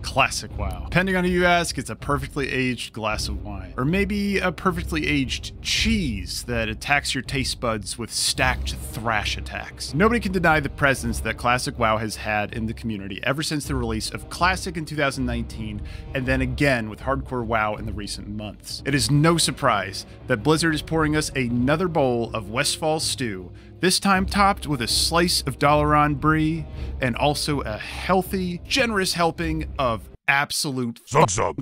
Classic WoW. Depending on who you ask, it's a perfectly aged glass of wine. Or maybe a perfectly aged cheese that attacks your taste buds with stacked thrash attacks. Nobody can deny the presence that Classic WoW has had in the community ever since the release of Classic in 2019, and then again with Hardcore WoW in the recent months. It is no surprise that Blizzard is pouring us another bowl of Westfall stew, this time topped with a slice of Dalaran Brie, and also a healthy, generous helping of absolute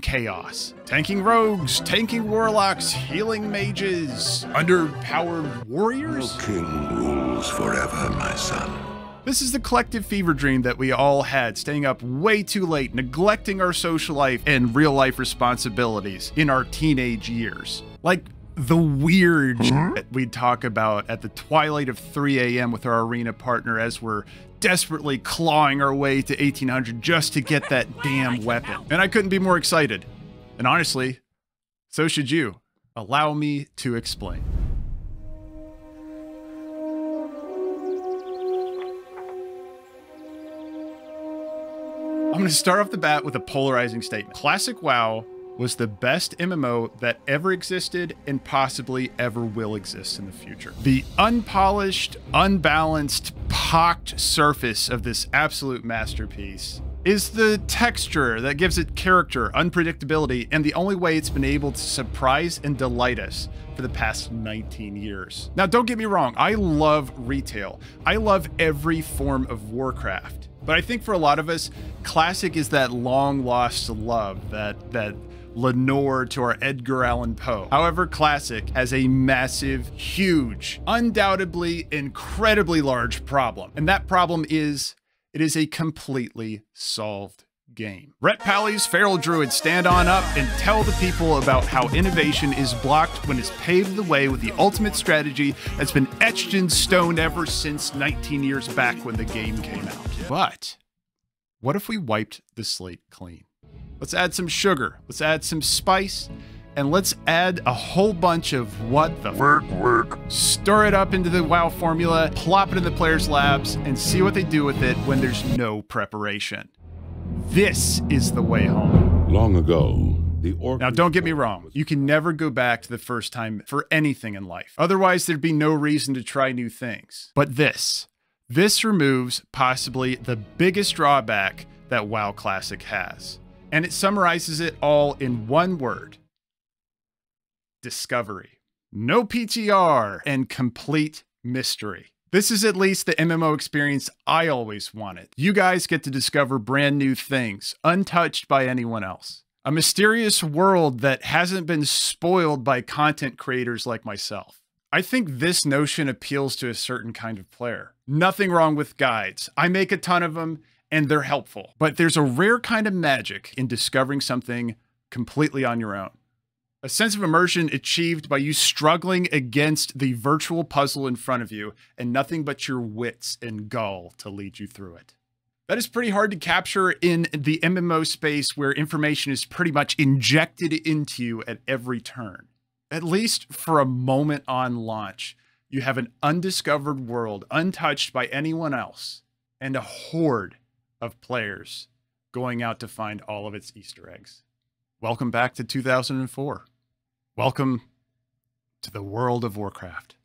chaos. Tanking rogues, tanking warlocks, healing mages, underpowered warriors. No king rules forever, my son. This is the collective fever dream that we all had, staying up way too late, neglecting our social life and real life responsibilities in our teenage years. Like the weird shit we'd talk about at the twilight of 3 a.m. with our arena partner as we're desperately clawing our way to 1800 just to get that damn weapon. And I couldn't be more excited. And honestly, so should you. Allow me to explain. I'm going to start off the bat with a polarizing statement. Classic WoW was the best MMO that ever existed and possibly ever will exist in the future. The unpolished, unbalanced, pocked surface of this absolute masterpiece is the texture that gives it character, unpredictability, and the only way it's been able to surprise and delight us for the past 19 years. Now, don't get me wrong, I love retail. I love every form of Warcraft. But I think for a lot of us, Classic is that long lost love, that Lenore to our Edgar Allan Poe. However, Classic has a massive, huge, undoubtedly incredibly large problem. And that problem is, it is a completely solved game. Prot Paladins, feral druids, stand on up and tell the people about how innovation is blocked when it's paved the way with the ultimate strategy that's been etched in stone ever since 19 years back when the game came out. But what if we wiped the slate clean? Let's add some sugar, let's add some spice, and let's add a whole bunch of what the work. Stir it up into the WoW formula, plop it in the players' labs, and see what they do with it when there's no preparation. This is the way home. Long ago, now, don't get me wrong. You can never go back to the first time for anything in life. Otherwise, there'd be no reason to try new things. But this removes possibly the biggest drawback that WoW Classic has. And it summarizes it all in one word: discovery. No PTR and complete mystery. This is at least the MMO experience I always wanted. You guys get to discover brand new things, untouched by anyone else. A mysterious world that hasn't been spoiled by content creators like myself. I think this notion appeals to a certain kind of player. Nothing wrong with guides. I make a ton of them, and they're helpful. But there's a rare kind of magic in discovering something completely on your own. A sense of immersion achieved by you struggling against the virtual puzzle in front of you and nothing but your wits and gall to lead you through it. That is pretty hard to capture in the MMO space where information is pretty much injected into you at every turn. At least for a moment on launch, you have an undiscovered world untouched by anyone else and a horde of players going out to find all of its Easter eggs. Welcome back to 2004. Welcome to the world of Warcraft.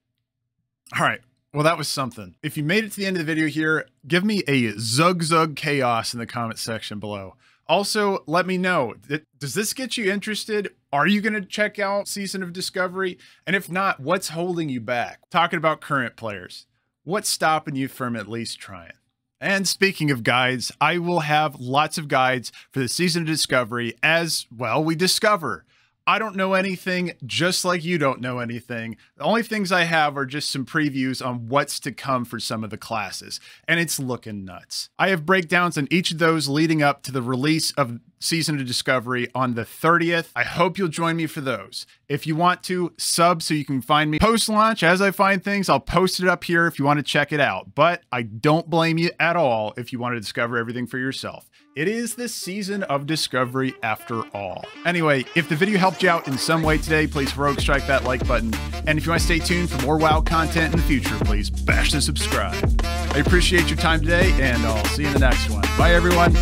All right, well, that was something. If you made it to the end of the video here, give me a zug chaos in the comment section below. Also, let me know, does this get you interested? Are you going to check out Season of Discovery? And if not, what's holding you back? Talking about current players, what's stopping you from at least trying? And speaking of guides, I will have lots of guides for the Season of Discovery as, well, we discover. I don't know anything, just like you don't know anything. The only things I have are just some previews on what's to come for some of the classes, and it's looking nuts. I have breakdowns on each of those leading up to the release of Season of Discovery on the 30th. I hope you'll join me for those. If you want to, sub so you can find me post-launch. As I find things, I'll post it up here if you want to check it out. But I don't blame you at all if you want to discover everything for yourself. It is the Season of Discovery after all. Anyway, if the video helped you out in some way today, please rogue strike that like button. And if you want to stay tuned for more WoW content in the future, please bash the subscribe. I appreciate your time today, and I'll see you in the next one. Bye, everyone.